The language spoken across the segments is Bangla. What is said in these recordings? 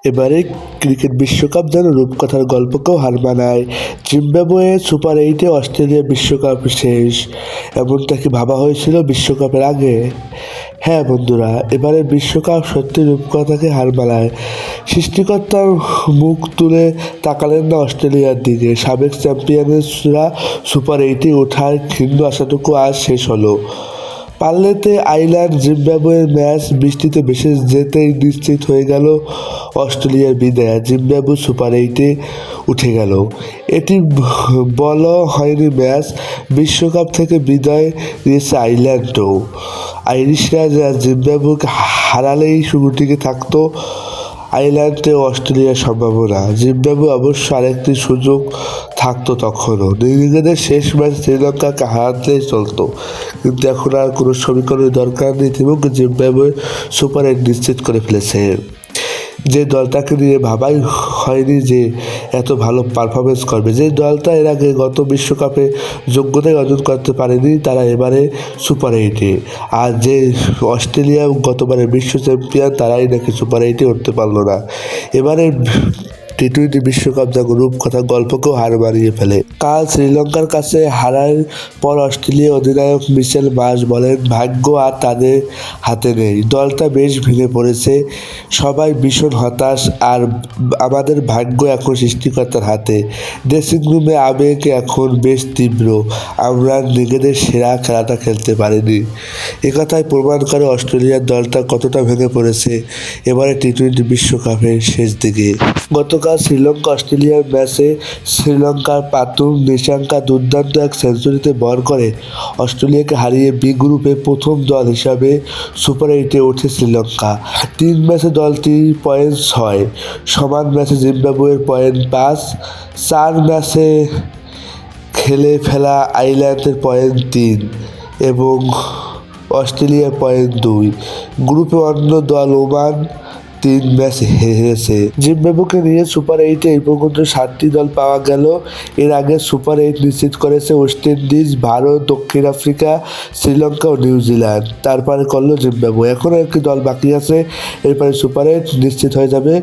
এবারে ক্রিকেট বিশ্বকাপ যেন রূপকথার গল্পকেও হার মানায়। জিম্বাবুয়ে সুপার 8-এ অস্ট্রেলিয়া বিশ্বকাপ শেষ, এমনটা কি ভাবা হয়েছিল বিশ্বকাপের আগে? হ্যাঁ বন্ধুরা, এবারে বিশ্বকাপ সত্যি রূপকথাকে হার মানায়। সৃষ্টিকর্তার মুখ তুলে তাকালেন না অস্ট্রেলিয়ার দিকে। সাবেক চ্যাম্পিয়নরা সুপার 8-এ ওঠার ক্ষীণ আশাটুকু আজ শেষ হলো। পার্লেতে আইল্যান্ড জিম্বাবুয়ের ম্যাচ বৃষ্টিতে ভেসে যেতেই নিশ্চিত হয়ে গেল অস্ট্রেলিয়ার বিদায়। জিম্বাবু সুপার 8-এ উঠে গেল। এটি বলা হয়নি ম্যাচ, বিশ্বকাপ থেকে বিদায় নিয়েছে আইল্যান্ডও। আইরিশরা জিম্বাবুকে হারালেই শুরুটিকে থাকতো আইল্যান্ডে অস্ট্রেলিয়ার সম্ভাবনা। জিম্বাবু অবশ্য আরেকটি সুযোগ থাকতো তখনও, নিজেদের শেষ ম্যাচ শ্রীলঙ্কাকে হারাতেই চলতো, কিন্তু এখন আর কোনো সমীকরণের দরকার নেই। এবং জিম্বাবুয়ে সুপার 8 নিশ্চিত করে ফেলেছে। যে দলটাকে নিয়ে ভাবাই হয়নি যে এত ভালো পারফরমেন্স করবে, যে দলটা এর আগে গত বিশ্বকাপে যোগ্যতাই অর্জন করতে পারেনি, তারা এবারে সুপার 8-এ। আর যে অস্ট্রেলিয়া গতবারের বিশ্ব চ্যাম্পিয়ন, তারাই নাকি সুপার 8-এ উঠতে পারলো না। এবারে টি-20 বিশ্বকাপ যা রূপকথা গল্পকেও হার মানিয়ে ফেলে। কাল শ্রীলঙ্কার কাছে হারার পর অস্ট্রেলিয়া অধিনায়ক মিচেল মার্শ বলেন, ভাগ্য আর তাদের হাতে নেই। দলটা বেশ ভেঙে পড়েছে, সবাই ভীষণ হতাশ, আর আমাদের ভাগ্য এখন সৃষ্টিকর্তার হাতে। ড্রেসিং রুমে আবেগ এখন বেশ তীব্র, আমরা নিজেদের সেরা খেলাটা খেলতে পারিনি। একথাই প্রমাণ করে অস্ট্রেলিয়ার দলটা কতটা ভেঙে পড়েছে এবারে টি-20 বিশ্বকাপের শেষ দিকে। গতকাল শ্রীলঙ্কা অস্ট্রেলিয়ার ম্যাচে শ্রীলঙ্কার পাতুম নিশাঙ্কা দুর্দান্ত এক সেঞ্চুরিতে ভর করে অস্ট্রেলিয়াকে হারিয়ে বি গ্রুপে প্রথম দল হিসাবে সুপার 8-এ ওঠে শ্রীলঙ্কা। 3 ম্যাচে দলটির পয়েন্ট 6, সমান ম্যাচে জিম্বাবুয়ের পয়েন্ট 5, 4 ম্যাচে খেলে ফেলা আইল্যান্ডের পয়েন্ট 3 এবং অস্ট্রেলিয়ার পয়েন্ট 2। গ্রুপে অন্য দল ওমান 3 ম্যাচ হেরেছে। জিম্বাবুকে নিয়ে সুপার 8-এ এই পর্যন্ত 7টি দল পাওয়া গেল। এর আগে সুপার 8 নিশ্চিত করেছে ওয়েস্ট ইন্ডিজ, ভারত, দক্ষিণ আফ্রিকা, শ্রীলঙ্কা ও নিউজিল্যান্ড। তারপরে করলো জিম্বাবু। এখনও একটি দল বাকি আছে, এরপরে সুপার 8 নিশ্চিত হয়ে যাবে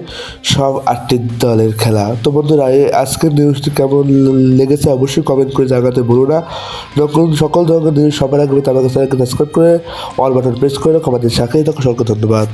সব 8টি দলের খেলা। তো বন্ধুরা, আজকের নিউজটি কেমন লেগেছে অবশ্যই কমেন্ট করে জানাতে ভুলো না। নতুন সকল ধরনের নিউজ সবার আগে আমাকে চ্যানেলকে সাবস্ক্রাইব করে অল বাটন প্রেস করে আমাদের সাথেই থাকো। সকলকে ধন্যবাদ।